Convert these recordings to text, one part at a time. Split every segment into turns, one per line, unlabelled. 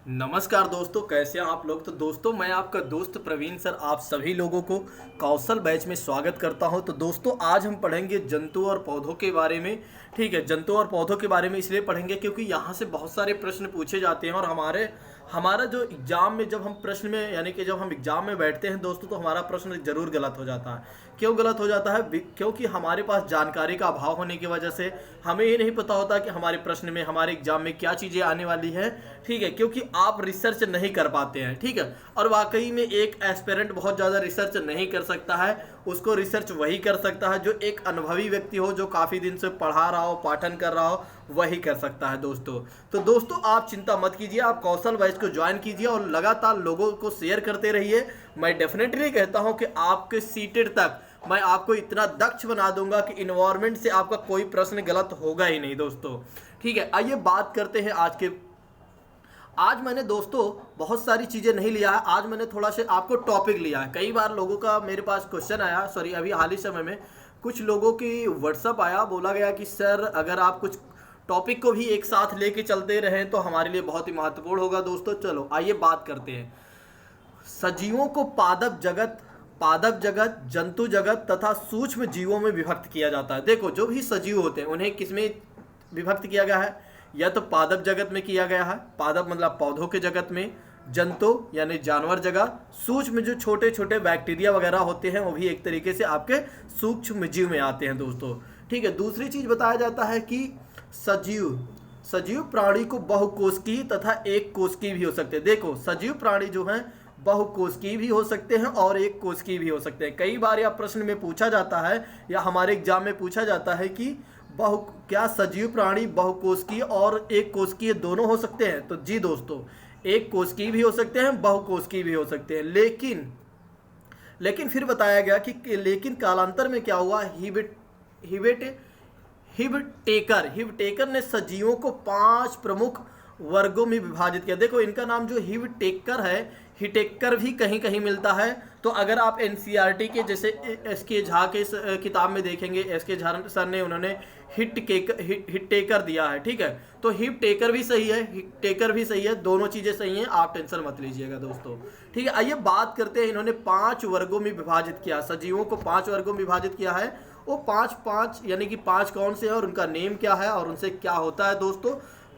नमस्कार दोस्तों, कैसे हैं आप लोग। तो दोस्तों, मैं आपका दोस्त प्रवीण सर आप सभी लोगों को कौशल बैच में स्वागत करता हूं। तो दोस्तों, आज हम पढ़ेंगे जंतु और पौधों के बारे में। ठीक है, जंतु और पौधों के बारे में इसलिए पढ़ेंगे क्योंकि यहाँ से बहुत सारे प्रश्न पूछे जाते हैं और हमारा जो एग्जाम में जब हम प्रश्न में यानी कि जब हम एग्जाम में बैठते हैं दोस्तों, तो हमारा प्रश्न जरूर गलत हो जाता है। क्यों गलत हो जाता है? क्योंकि हमारे पास जानकारी का अभाव होने की वजह से हमें ये नहीं पता होता कि हमारे प्रश्न में, हमारे एग्जाम में क्या चीज़ें आने वाली है। ठीक है, क्योंकि आप रिसर्च नहीं कर पाते हैं। ठीक है, और वाकई में एक एस्पिरेंट बहुत ज़्यादा रिसर्च नहीं कर सकता है। उसको रिसर्च वही कर सकता है जो एक अनुभवी व्यक्ति हो, जो काफ़ी दिन से पढ़ा रहा हो, पाठन कर रहा हो, वही कर सकता है दोस्तों। तो दोस्तों, आप चिंता मत कीजिए, आप कौशल बैच को ज्वाइन कीजिए और लगातार लोगों को शेयर करते रहिए। मैं डेफिनेटली कहता हूं कि आपके सीटेड तक मैं आपको इतना दक्ष बना दूंगा कि इन्वायरमेंट से आपका कोई प्रश्न गलत होगा ही नहीं दोस्तों। ठीक है, आइए बात करते हैं आज मैंने दोस्तों बहुत सारी चीज़ें नहीं लिया है। आज मैंने थोड़ा से आपको टॉपिक लिया है। कई बार लोगों का मेरे पास क्वेश्चन आया, सॉरी अभी हाल ही समय में कुछ लोगों की व्हाट्सअप आया, बोला गया कि सर अगर आप कुछ टॉपिक को भी एक साथ लेके चलते रहें तो हमारे लिए बहुत ही महत्वपूर्ण होगा दोस्तों। चलो आइए बात करते हैं। सजीवों को पादप जगत, जंतु जगत तथा सूक्ष्म जीवों में विभक्त किया जाता है। देखो, जो भी सजीव होते हैं उन्हें किसमें विभक्त किया गया है? या तो पादप जगत में किया गया है, पादप मतलब पौधों के जगत में, जंतु यानी जानवर जगत, सूक्ष्म जो छोटे छोटे बैक्टीरिया वगैरह होते हैं वो भी एक तरीके से आपके सूक्ष्म जीव में आते हैं दोस्तों। ठीक है, दूसरी चीज बताया जाता है कि सजीव प्राणी को बहुकोशिकीय तथा एक कोशिकीय भी हो सकते हैं। देखो, सजीव प्राणी जो हैं बहुकोशिकीय भी हो सकते हैं और एक कोशिकीय भी हो सकते हैं। कई बार यह प्रश्न में पूछा जाता है या हमारे एग्जाम में पूछा जाता है कि क्या सजीव प्राणी बहुकोशिकीय और एक कोशिकीय दोनों हो सकते हैं? तो जी दोस्तों, एक कोशिकीय भी हो सकते हैं, बहुकोशिकीय भी हो सकते हैं। लेकिन फिर बताया गया कि लेकिन कालांतर में क्या हुआ, हिवटेकर ने सजीवों को 5 प्रमुख वर्गों में विभाजित किया। देखो, इनका नाम जो हिवटेकर है, हिटेकर भी कहीं कहीं मिलता है। तो अगर आप एनसीईआरटी के जैसे एस के झा के किताब में देखेंगे, एस के झा सर ने उन्होंने हिटेकर दिया है। ठीक है, तो हिवटेकर भी सही है, हिटेकर भी सही है, दोनों चीज़ें सही हैं, आप टेंशन मत लीजिएगा दोस्तों। ठीक है, आइए बात करते हैं। इन्होंने 5 वर्गों में विभाजित किया, सजीवों को 5 वर्गों में विभाजित किया है। वो 5 यानी कि 5 कौन से हैं और उनका नेम क्या है और उनसे क्या होता है दोस्तों।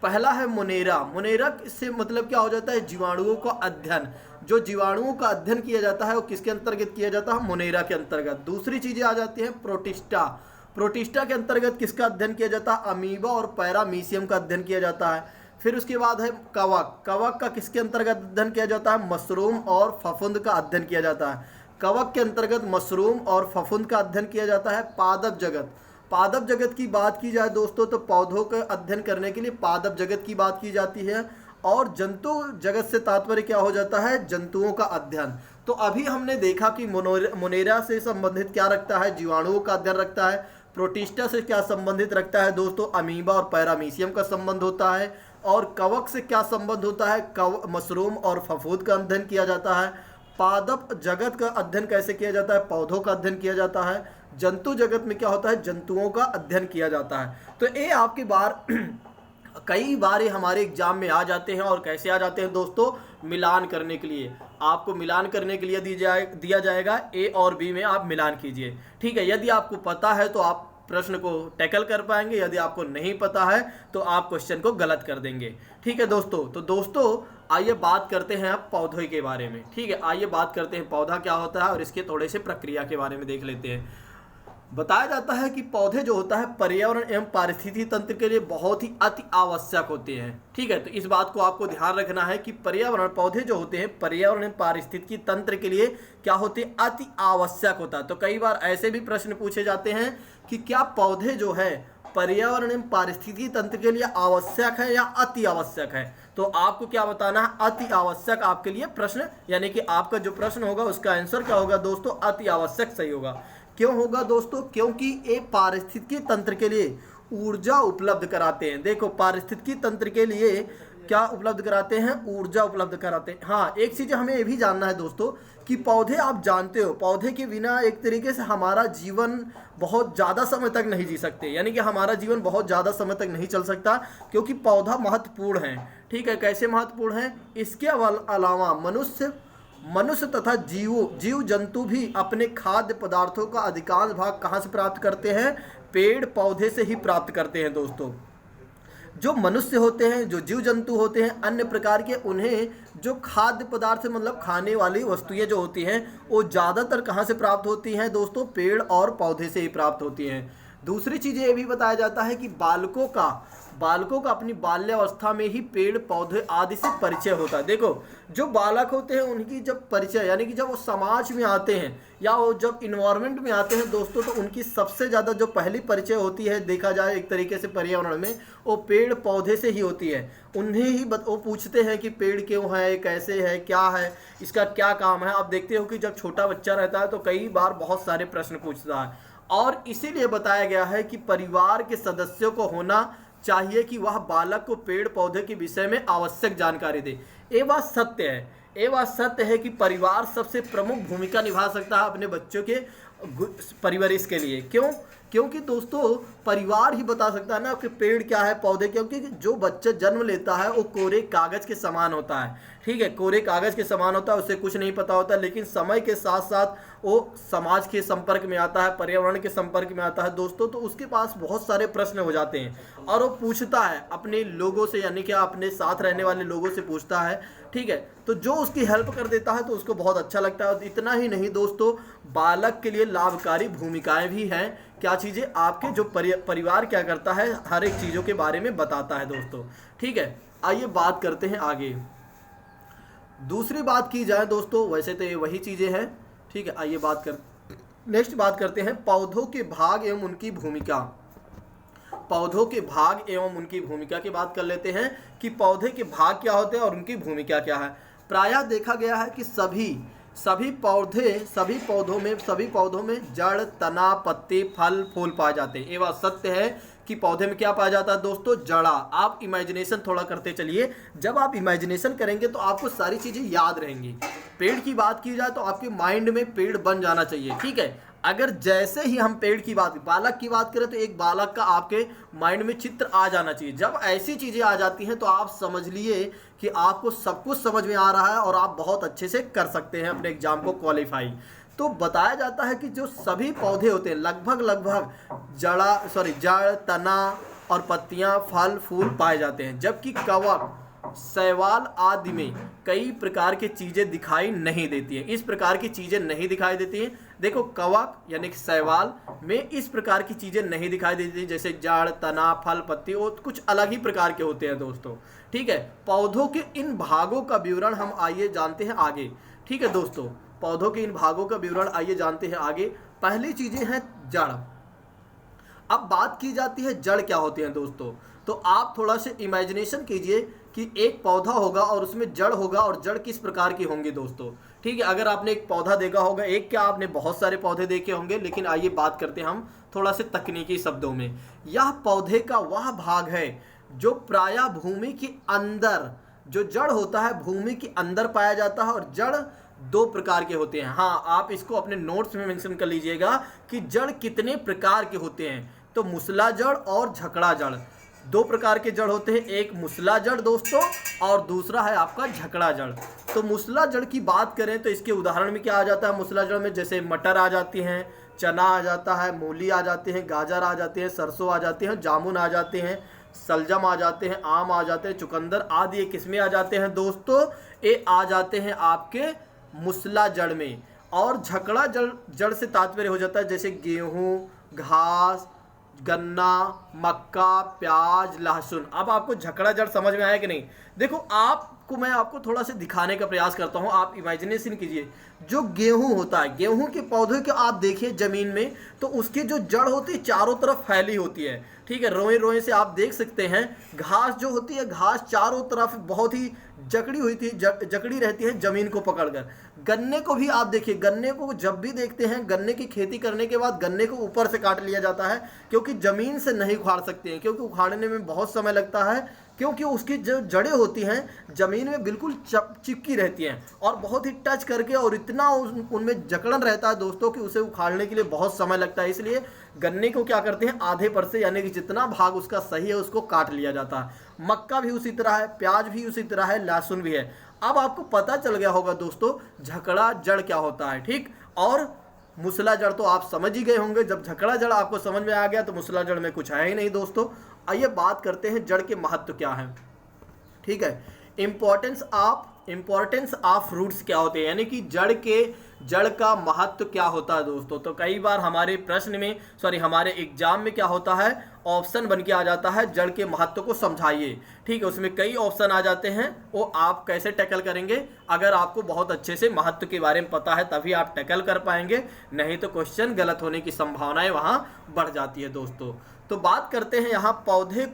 पहला है मुनेरा से मतलब क्या हो जाता है? जीवाणुओं का अध्ययन। जो जीवाणुओं का अध्ययन किया जाता है वो किसके अंतर्गत किया जाता है? मुनेरा के अंतर्गत। दूसरी चीजें आ जाती हैं प्रोटिस्टा के अंतर्गत किसका अध्ययन किया जाता है? अमीबा और पैरामीशियम का अध्ययन किया जाता है। फिर उसके बाद है कवक का किसके अंतर्गत अध्ययन किया जाता है? मशरूम और फफूंद का अध्ययन किया जाता है। कवक के अंतर्गत मशरूम और फफूंद का अध्ययन किया जाता है। पादप जगत की बात की जाए दोस्तों, तो पौधों का अध्ययन करने के लिए पादप जगत की बात की जाती है। और जंतु जगत से तात्पर्य क्या हो जाता है? जंतुओं का अध्ययन। तो अभी हमने देखा कि मुनेरा से संबंधित क्या रखता है? जीवाणुओं का अध्ययन रखता है। प्रोटिस्टा से क्या संबंधित रखता है दोस्तों? अमीबा और पैरामीशियम का संबंध होता है। और कवक से क्या संबंध होता है? मशरूम और फफूंद का अध्ययन किया जाता है। पादप जगत का अध्ययन कैसे किया जाता है? पौधों का अध्ययन किया जाता है। जंतु जगत में क्या होता है? जंतुओं का अध्ययन किया जाता है। तो ये आपकी बार कई बार ये हमारे एग्जाम में आ जाते हैं। और कैसे आ जाते हैं दोस्तों? मिलान करने के लिए, आपको मिलान करने के लिए दिया जाएगा ए और बी में आप मिलान कीजिए। ठीक है, यदि आपको पता है तो आप प्रश्न को टैकल कर पाएंगे, यदि आपको नहीं पता है तो आप क्वेश्चन को गलत कर देंगे। ठीक है दोस्तों, तो दोस्तों आइए बात करते हैं अब पौधे के बारे में। ठीक है, आइए बात करते हैं पौधा क्या होता है और इसके थोड़े से प्रक्रिया के बारे में देख लेते हैं। बताया जाता है कि पौधे जो होता है पर्यावरण एवं पारिस्थितिकी तंत्र के लिए बहुत ही अति आवश्यक होते हैं। ठीक है, तो इस बात को आपको ध्यान रखना है कि पौधे जो होते हैं पर्यावरण एवं पारिस्थितिकी तंत्र के लिए क्या होते हैं? अति आवश्यक होता है। तो कई बार ऐसे भी प्रश्न पूछे जाते हैं कि क्या पौधे जो है पर्यावरण एवं पारिस्थितिकी तंत्र के लिए आवश्यक है या अति आवश्यक है? तो आपको क्या बताना है? अति आवश्यक आपके लिए प्रश्न, यानी कि आपका जो प्रश्न होगा उसका आंसर क्या होगा दोस्तों? अति आवश्यक सही होगा। क्यों होगा दोस्तों? क्योंकि ये पारिस्थितिकी तंत्र के लिए ऊर्जा उपलब्ध कराते हैं। देखो, पारिस्थितिकी तंत्र के लिए क्या उपलब्ध कराते हैं? ऊर्जा उपलब्ध कराते हैं। हाँ, एक चीज़ हमें ये भी जानना है दोस्तों कि पौधे, आप जानते हो पौधे के बिना एक तरीके से हमारा जीवन बहुत ज़्यादा समय तक नहीं जी सकते, यानी कि हमारा जीवन बहुत ज़्यादा समय तक नहीं चल सकता, क्योंकि पौधा महत्वपूर्ण है। ठीक है, कैसे महत्वपूर्ण है? इसके अलावा मनुष्य तथा जीव जंतु भी अपने खाद्य पदार्थों का अधिकांश भाग कहाँ से प्राप्त करते हैं? पेड़ पौधे से ही प्राप्त करते हैं दोस्तों। जो मनुष्य होते हैं, जो जीव जंतु होते हैं अन्य प्रकार के, उन्हें जो खाद्य पदार्थ मतलब खाने वाली वस्तुएं जो होती हैं वो ज़्यादातर कहाँ से प्राप्त होती हैं दोस्तों? पेड़ और पौधे से ही प्राप्त होती हैं। दूसरी चीज़ ये भी बताया जाता है कि बालकों का अपनी बाल्यावस्था में ही पेड़ पौधे आदि से परिचय होता है। देखो, जो बालक होते हैं उनकी जब परिचय, यानी कि जब वो समाज में आते हैं या वो जब इन्वायरमेंट में आते हैं दोस्तों, तो उनकी सबसे ज़्यादा जो पहली परिचय होती है, देखा जाए एक तरीके से पर्यावरण में, वो पेड़ पौधे से ही होती है। उन्हें ही वो पूछते हैं कि पेड़ क्यों है, कैसे है, क्या है, इसका क्या काम है। आप देखते हो कि जब छोटा बच्चा रहता है तो कई बार बहुत सारे प्रश्न पूछता है, और इसीलिए बताया गया है कि परिवार के सदस्यों को होना चाहिए कि वह बालक को पेड़ पौधे के विषय में आवश्यक जानकारी दे। ये बात सत्य है कि परिवार सबसे प्रमुख भूमिका निभा सकता है अपने बच्चों के परवरिश के लिए। क्योंकि दोस्तों परिवार ही बता सकता है ना कि पेड़ क्या है, पौधे, क्योंकि जो बच्चा जन्म लेता है वो कोरे कागज के समान होता है। ठीक है, कोरे कागज के समान होता है, उसे कुछ नहीं पता होता, लेकिन समय के साथ साथ वो समाज के संपर्क में आता है, पर्यावरण के संपर्क में आता है दोस्तों, तो उसके पास बहुत सारे प्रश्न हो जाते हैं और वो पूछता है अपने लोगों से, यानी कि अपने साथ रहने वाले लोगों से पूछता है। ठीक है, तो जो उसकी हेल्प कर देता है तो उसको बहुत अच्छा लगता है। और इतना ही नहीं दोस्तों, बालक के लिए लाभकारी भूमिकाएं भी हैं। क्या चीज़ें? आपके जो परिवार क्या करता है, हर एक चीज़ों के बारे में बताता है दोस्तों। ठीक है, आइए बात करते हैं आगे। दूसरी बात की जाए दोस्तों, वैसे तो ये वही चीज़ें हैं। ठीक है, आइए नेक्स्ट बात करते हैं पौधों के भाग एवं उनकी भूमिका। पौधों के भाग एवं उनकी भूमिका की बात कर लेते हैं कि पौधे के भाग क्या होते हैं और उनकी भूमिका क्या है। प्रायः देखा गया है कि सभी पौधों में जड़, तना, पत्ते, फल, फूल पाए जाते हैं। ये बात सत्य है कि पौधे में क्या पाया जाता है दोस्तों? जड़ा। आप इमेजिनेशन थोड़ा करते चलिए, जब आप इमेजिनेशन करेंगे तो आपको सारी चीज़ें याद रहेंगी। पेड़ की बात की जाए तो आपके माइंड में पेड़ बन जाना चाहिए। ठीक है, अगर जैसे ही हम पेड़ की बालक की बात करें तो एक बालक का आपके माइंड में चित्र आ जाना चाहिए। जब ऐसी चीज़ें आ जाती हैं तो आप समझ लिए कि आपको सब कुछ समझ में आ रहा है और आप बहुत अच्छे से कर सकते हैं अपने एग्जाम को क्वालिफाई। तो बताया जाता है कि जो सभी पौधे होते हैं लगभग जड़, तना और पत्तियां, फल, फूल पाए जाते हैं, जबकि कवक, शैवाल आदि में कई प्रकार की चीज़ें दिखाई नहीं देती हैं। इस प्रकार की चीज़ें नहीं दिखाई देती हैं। देखो, कवक यानी कि शैवाल में इस प्रकार की चीज़ें नहीं दिखाई देती, जैसे जड़, तना, फल, पत्ती, और कुछ अलग ही प्रकार के होते हैं दोस्तों। ठीक है, पौधों के इन भागों का विवरण हम आइए जानते हैं आगे। ठीक है दोस्तों, पौधों के इन भागों का विवरण आइए जानते हैं आगे। पहली चीज़ें हैं जड़। अब बात की जाती है जड़ क्या होती है दोस्तों, तो आप थोड़ा सा इमेजिनेशन कीजिए कि एक पौधा होगा और उसमें जड़ होगा, और जड़ किस प्रकार की होंगी दोस्तों। ठीक है, अगर आपने एक पौधा देखा होगा, एक क्या आपने बहुत सारे पौधे देखे होंगे, लेकिन आइए बात करते हैं हम थोड़ा से तकनीकी शब्दों में। यह पौधे का वह भाग है जो प्रायः भूमि के अंदर, जो जड़ होता है भूमि के अंदर पाया जाता है, और जड़ दो प्रकार के होते हैं। हाँ, आप इसको अपने नोट्स में मेंशन कर लीजिएगा कि जड़ कितने प्रकार के होते हैं। तो मुसला जड़ और झकड़ा जड़, दो प्रकार के जड़ होते हैं, एक मुसला जड़ दोस्तों और दूसरा है आपका झकड़ा जड़। तो मुसला जड़ की बात करें तो इसके उदाहरण में क्या आ जाता है मुसला जड़ में? जैसे मटर आ जाती हैं, चना आ जाता है, मूली आ जाते हैं, गाजर आ जाते हैं, सरसों आ जाते हैं, जामुन आ जाते हैं, सलजम आ जाते हैं, आम आ जाते हैं, चुकंदर आदि ये किसमें आ जाते हैं दोस्तों? ये आ जाते हैं आपके मुसला जड़ में। और झकड़ा जड़ से तात्पर्य हो जाता है जैसे गेहूँ, घास, गन्ना, मक्का, प्याज, लहसुन। अब आपको झकड़ा जड़ समझ में आया कि नहीं? देखो, मैं आपको थोड़ा सा दिखाने का प्रयास करता हूँ, आप इमेजिनेशन कीजिए। जो गेहूं होता है, गेहूं के पौधे के आप देखिए ज़मीन में, तो उसकी जो जड़ होती है चारों तरफ फैली होती है। ठीक है, रोए रोए से आप देख सकते हैं। घास जो होती है, घास चारों तरफ बहुत ही जकड़ी रहती है ज़मीन को पकड़कर। गन्ने को भी आप देखिए, गन्ने को जब भी देखते हैं, गन्ने की खेती करने के बाद गन्ने को ऊपर से काट लिया जाता है, क्योंकि ज़मीन से नहीं उखाड़ सकते हैं, क्योंकि उखाड़ने में बहुत समय लगता है, क्योंकि उसकी जो जड़ें होती हैं ज़मीन में बिल्कुल चिपकी रहती हैं और बहुत ही टच करके और इतना उनमें जकड़न रहता है दोस्तों कि उसे उखाड़ने के लिए बहुत समय लगता है। इसलिए गन्ने को क्या करते हैं, आधे पर से यानी कि जितना भाग उसका सही है उसको काट लिया जाता है। मक्का भी उसी तरह है, प्याज भी उसी तरह है, लहसुन भी है। अब आपको पता चल गया होगा दोस्तों झकड़ा जड़ क्या होता है, ठीक। और मुसला जड़ तो आप समझ ही गए होंगे। जब झकड़ा जड़ आपको समझ में आ गया तो मुसला जड़ में कुछ है ही नहीं दोस्तों। आइए बात करते हैं जड़ के महत्व क्या है, ठीक है। इंपॉर्टेंस ऑफ रूट्स क्या होते हैं, यानी कि जड़ का महत्व क्या होता है दोस्तों। तो कई बार हमारे प्रश्न में हमारे एग्जाम में क्या होता है, ऑप्शन बन के आ जाता है जड़ के महत्व को समझाइए, ठीक है। उसमें कई ऑप्शन आ जाते हैं, वो आप कैसे टैकल करेंगे। अगर आपको बहुत अच्छे से महत्व के बारे में पता है तभी आप टैकल कर पाएंगे, नहीं तो क्वेश्चन गलत होने की संभावनाएं वहां बढ़ जाती है दोस्तों। तो बात करते हैं यहाँ पौधों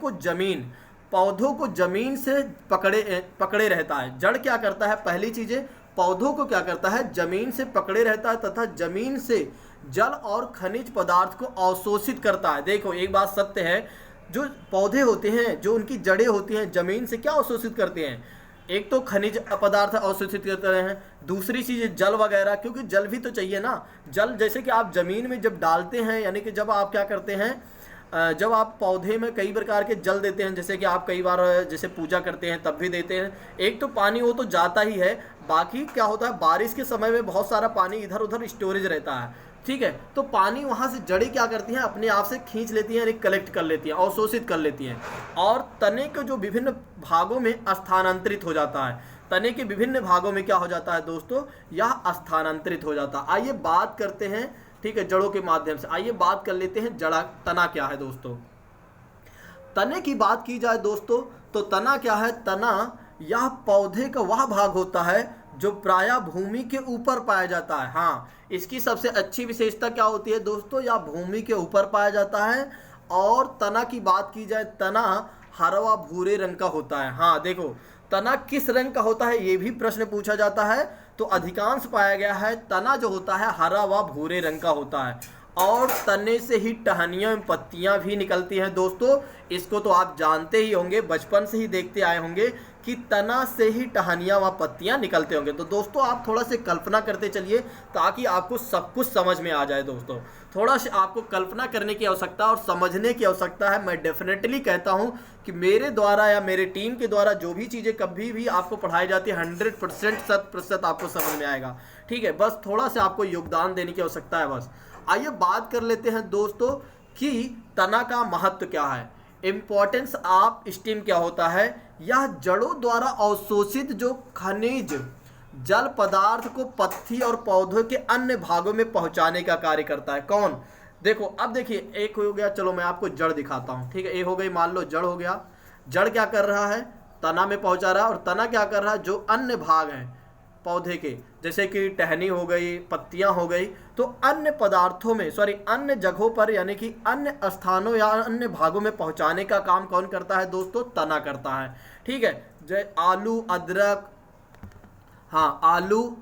को जमीन से पकड़े रहता है। जड़ क्या करता है, पहली चीजें पौधों को क्या करता है, जमीन से पकड़े रहता है तथा जमीन से जल और खनिज पदार्थ को अवशोषित करता है। देखो एक बात सत्य है, जो पौधे होते हैं, जो उनकी जड़ें होती हैं, जमीन से क्या अवशोषित करते हैं, एक तो खनिज पदार्थ अवशोषित करते हैं, दूसरी चीज जल वगैरह, क्योंकि जल भी तो चाहिए ना। जल जैसे कि आप जमीन में जब डालते हैं, यानी कि जब आप क्या करते हैं, जब आप पौधे में कई प्रकार के जल देते हैं, जैसे कि आप कई बार जैसे पूजा करते हैं तब भी देते हैं, एक तो पानी वो तो जाता ही है, बाकी क्या होता है बारिश के समय में बहुत सारा पानी इधर उधर स्टोरेज रहता है, ठीक है। तो पानी वहाँ से जड़ें क्या करती हैं, अपने आप से खींच लेती हैं, यानी कलेक्ट कर लेती हैं, अवशोषित कर लेती हैं और तने के जो विभिन्न भागों में स्थानांतरित हो जाता है। तने के विभिन्न भागों में क्या हो जाता है दोस्तों, यह स्थानांतरित हो जाता है। आइए बात करते हैं, ठीक है, जड़ों के माध्यम से। आइए बात कर लेते हैं तना क्या है दोस्तों। तने की बात की जाए दोस्तों तो तना क्या है, तना यह पौधे का वह भाग होता है जो प्रायः भूमि के ऊपर पाया जाता है। हाँ, इसकी सबसे अच्छी विशेषता क्या होती है दोस्तों, यह भूमि के ऊपर पाया जाता है। और तना की बात की जाए, तना हरा व भूरे रंग का होता है। हाँ देखो, तना किस रंग का होता है ये भी प्रश्न पूछा जाता है, तो अधिकांश पाया गया है तना जो होता है हरा व भूरे रंग का होता है। और तने से ही टहनियाँ एवं पत्तियाँ भी निकलती हैं दोस्तों। इसको तो आप जानते ही होंगे, बचपन से ही देखते आए होंगे कि तना से ही टहनियाँ व पत्तियाँ निकलते होंगे। तो दोस्तों आप थोड़ा से कल्पना करते चलिए ताकि आपको सब कुछ समझ में आ जाए दोस्तों। थोड़ा सा आपको कल्पना करने की आवश्यकता और समझने की आवश्यकता है। मैं डेफिनेटली कहता हूँ कि मेरे द्वारा या मेरे टीम के द्वारा जो भी चीज़ें कभी भी आपको पढ़ाई जाती है 100% 100% आपको समझ में आएगा, ठीक है। बस थोड़ा सा आपको योगदान देने की आवश्यकता है बस। आइए बात कर लेते हैं दोस्तों कि तना का महत्व क्या है, इम्पोर्टेंस ऑफ स्टेम क्या होता है। यह जड़ों द्वारा अवशोषित जो खनिज जल पदार्थ को पत्ती और पौधों के अन्य भागों में पहुंचाने का कार्य करता है। कौन, देखो अब देखिए, एक हो गया, चलो मैं आपको जड़ दिखाता हूं, ठीक है। ये हो गई, मान लो जड़ हो गया। जड़ क्या कर रहा है, तना में पहुंचा रहा है, और तना क्या कर रहा है, जो अन्य भाग हैं पौधे के, जैसे कि टहनी हो गई, पत्तियां हो गई, तो अन्य पदार्थों में अन्य जगहों पर यानी कि अन्य स्थानों या अन्य भागों में पहुंचाने का काम कौन करता है दोस्तों, तना करता है, ठीक है। जैसे आलू अदरक, हाँ आलू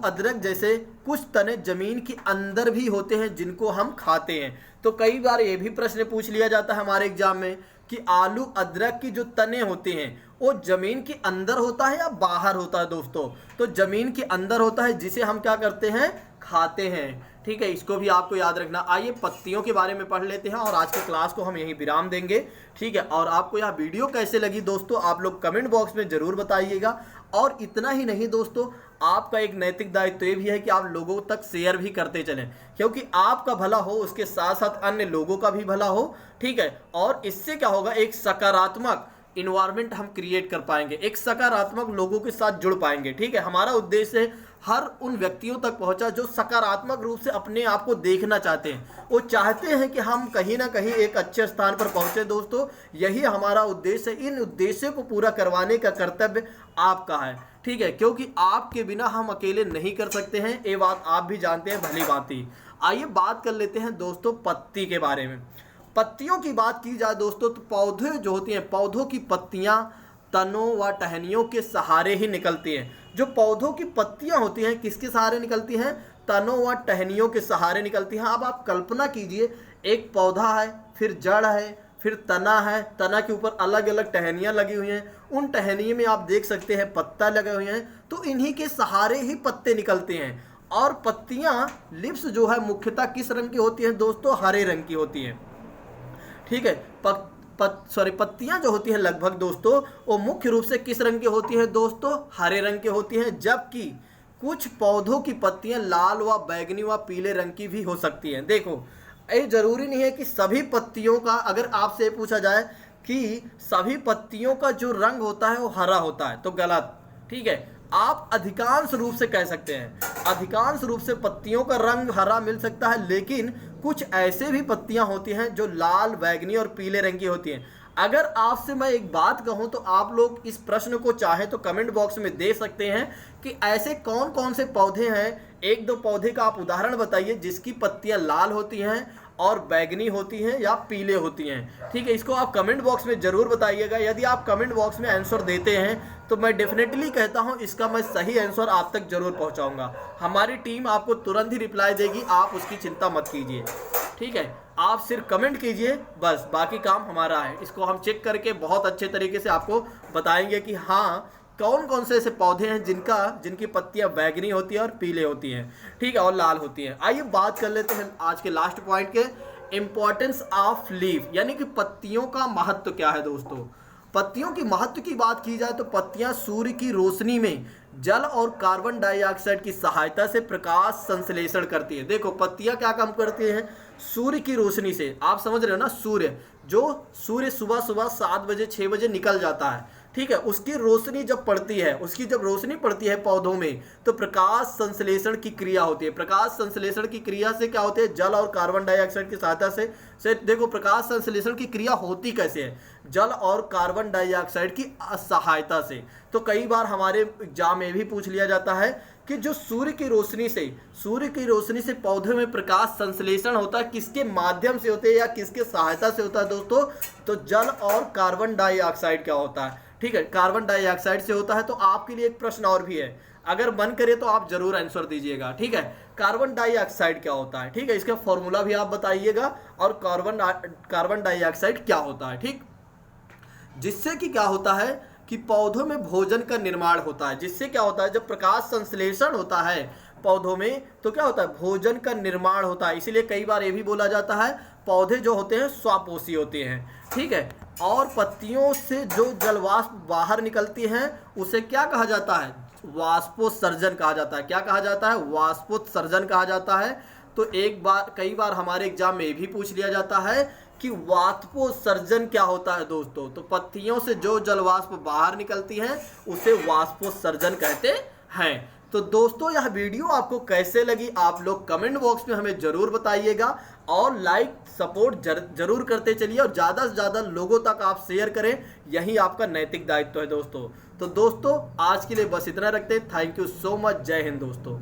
अदरक जैसे कुछ तने जमीन के अंदर भी होते हैं जिनको हम खाते हैं। तो कई बार ये भी प्रश्न पूछ लिया जाता है हमारे एग्जाम में कि आलू अदरक की जो तने होते हैं वो जमीन के अंदर होता है या बाहर होता है दोस्तों। तो जमीन के अंदर होता है, जिसे हम क्या करते हैं, खाते हैं, ठीक है। इसको भी आपको याद रखना। आइए पत्तियों के बारे में पढ़ लेते हैं और आज के क्लास को हम यहीं विराम देंगे, ठीक है। और आपको यह वीडियो कैसे लगी दोस्तों, आप लोग कमेंट बॉक्स में ज़रूर बताइएगा। और इतना ही नहीं दोस्तों, आपका एक नैतिक दायित्व ये भी है कि आप लोगों तक शेयर भी करते चलें, क्योंकि आपका भला हो उसके साथ साथ अन्य लोगों का भी भला हो, ठीक है। और इससे क्या होगा, एक सकारात्मक इन्वायरमेंट हम क्रिएट कर पाएंगे, एक सकारात्मक लोगों के साथ जुड़ पाएंगे, ठीक है। हमारा उद्देश्य है हर उन व्यक्तियों तक पहुंचा जो सकारात्मक रूप से अपने आप को देखना चाहते हैं, वो चाहते हैं कि हम कहीं ना कहीं एक अच्छे स्थान पर पहुंचे दोस्तों। यही हमारा उद्देश्य है। इन उद्देश्यों को पूरा करवाने का कर्तव्य आपका है, ठीक है, क्योंकि आपके बिना हम अकेले नहीं कर सकते हैं, ये बात आप भी जानते हैं भली भांति। आइए बात कर लेते हैं दोस्तों पत्ती के बारे में। पत्तियों की बात की जाए दोस्तों तो पौधे जो होती हैं, पौधों की पत्तियां तनों व टहनियों के सहारे ही निकलती हैं। जो पौधों की पत्तियां होती हैं किसके सहारे निकलती हैं, तनों व टहनियों के सहारे निकलती हैं। अब आप कल्पना कीजिए, एक पौधा है, फिर जड़ है, फिर तना है, तना के ऊपर अलग अलग टहनियाँ लगी हुई हैं, उन टहनियों में आप देख सकते हैं पत्ता लगे हुए हैं, तो इन्हीं के सहारे ही पत्ते निकलते हैं। और पत्तियाँ, लिप्स जो है मुख्यतः किस रंग की होती हैं दोस्तों? हरे रंग की होती हैं। ठीक है, पत्तियां जो होती हैं लगभग दोस्तों वो मुख्य रूप से किस रंग की होती हैं दोस्तों? हरे रंग की होती हैं, जबकि कुछ पौधों की पत्तियां लाल व बैगनी व पीले रंग की भी हो सकती हैं। देखो, ये जरूरी नहीं है कि सभी पत्तियों का, अगर आपसे पूछा जाए कि सभी पत्तियों का जो रंग होता है वो हरा होता है, तो गलत। ठीक है, आप अधिकांश रूप से कह सकते हैं, अधिकांश रूप से पत्तियों का रंग हरा मिल सकता है, लेकिन कुछ ऐसे भी पत्तियां होती हैं जो लाल, बैगनी और पीले रंग की होती हैं। अगर आपसे मैं एक बात कहूं तो आप लोग इस प्रश्न को चाहे तो कमेंट बॉक्स में दे सकते हैं कि ऐसे कौन कौन से पौधे हैं, एक दो पौधे का आप उदाहरण बताइए जिसकी पत्तियां लाल होती हैं और बैगनी होती हैं या पीले होती हैं। ठीक है, इसको आप कमेंट बॉक्स में ज़रूर बताइएगा। यदि आप कमेंट बॉक्स में आंसर देते हैं तो मैं डेफिनेटली कहता हूं इसका मैं सही आंसर आप तक जरूर पहुंचाऊंगा। हमारी टीम आपको तुरंत ही रिप्लाई देगी, आप उसकी चिंता मत कीजिए। ठीक है, आप सिर्फ कमेंट कीजिए, बस बाकी काम हमारा है। इसको हम चेक करके बहुत अच्छे तरीके से आपको बताएंगे कि हाँ कौन कौन से ऐसे पौधे हैं जिनकी पत्तियां बैगनी होती है और पीले होती हैं, ठीक है, और लाल होती हैं। आइए बात कर लेते हैं आज के लास्ट पॉइंट के, इंपॉर्टेंस ऑफ लीफ, यानी कि पत्तियों का महत्व क्या है दोस्तों। पत्तियों की महत्व की बात की जाए तो पत्तियां सूर्य की रोशनी में जल और कार्बन डाइऑक्साइड की सहायता से प्रकाश संश्लेषण करती है। देखो, पत्तियां क्या काम करती हैं? सूर्य की रोशनी से, आप समझ रहे हो ना, सूर्य सुबह सुबह 7 बजे 6 बजे निकल जाता है, ठीक है, उसकी रोशनी जब पड़ती है, उसकी जब रोशनी पड़ती है पौधों में तो प्रकाश संश्लेषण की क्रिया होती है। प्रकाश संश्लेषण की क्रिया से क्या होती है? जल और कार्बन डाइऑक्साइड की सहायता से देखो, प्रकाश संश्लेषण की क्रिया होती कैसे है? जल और कार्बन डाइऑक्साइड की सहायता से। तो कई बार हमारे एग्जाम में भी पूछ लिया जाता है कि जो सूर्य की रोशनी से पौधे में प्रकाश संश्लेषण होता है, किसके माध्यम से होते हैं या किसके सहायता से होता है दोस्तों? तो जल और कार्बन डाइऑक्साइड क्या होता है? ठीक है, कार्बन डाइऑक्साइड से होता है। तो आपके लिए एक प्रश्न और भी है, अगर मन करे तो आप जरूर आंसर दीजिएगा। ठीक है, कार्बन डाइऑक्साइड क्या होता है? ठीक है, इसका फॉर्मूला भी आप बताइएगा और कार्बन डाइऑक्साइड क्या होता है। ठीक, जिससे कि क्या होता है कि पौधों में भोजन का निर्माण होता है। जिससे क्या होता है, जब प्रकाश संश्लेषण होता है पौधों में तो क्या होता है? भोजन का निर्माण होता है। इसीलिए कई बार ये भी बोला जाता है पौधे जो होते हैं स्वापोषी होते हैं। ठीक है, और पत्तियों से जो जलवाष्प बाहर निकलती हैं उसे क्या कहा जाता है? वाष्पोत्सर्जन कहा जाता है। क्या कहा जाता है? वाष्पोत्सर्जन कहा जाता है। तो कई बार हमारे एग्जाम में भी पूछ लिया जाता है कि वाष्पोत्सर्जन क्या होता है दोस्तों। तो पत्तियों से जो जलवाष्प बाहर निकलती हैं उसे वाष्पोत्सर्जन कहते हैं। तो दोस्तों, यह वीडियो आपको कैसे लगी आप लोग कमेंट बॉक्स में हमें जरूर बताइएगा और लाइक सपोर्ट जरूर करते चलिए और ज़्यादा से ज़्यादा लोगों तक आप शेयर करें, यही आपका नैतिक दायित्व है दोस्तों। तो दोस्तों, आज के लिए बस इतना रखते हैं। Thank you so much. जय हिंद दोस्तों।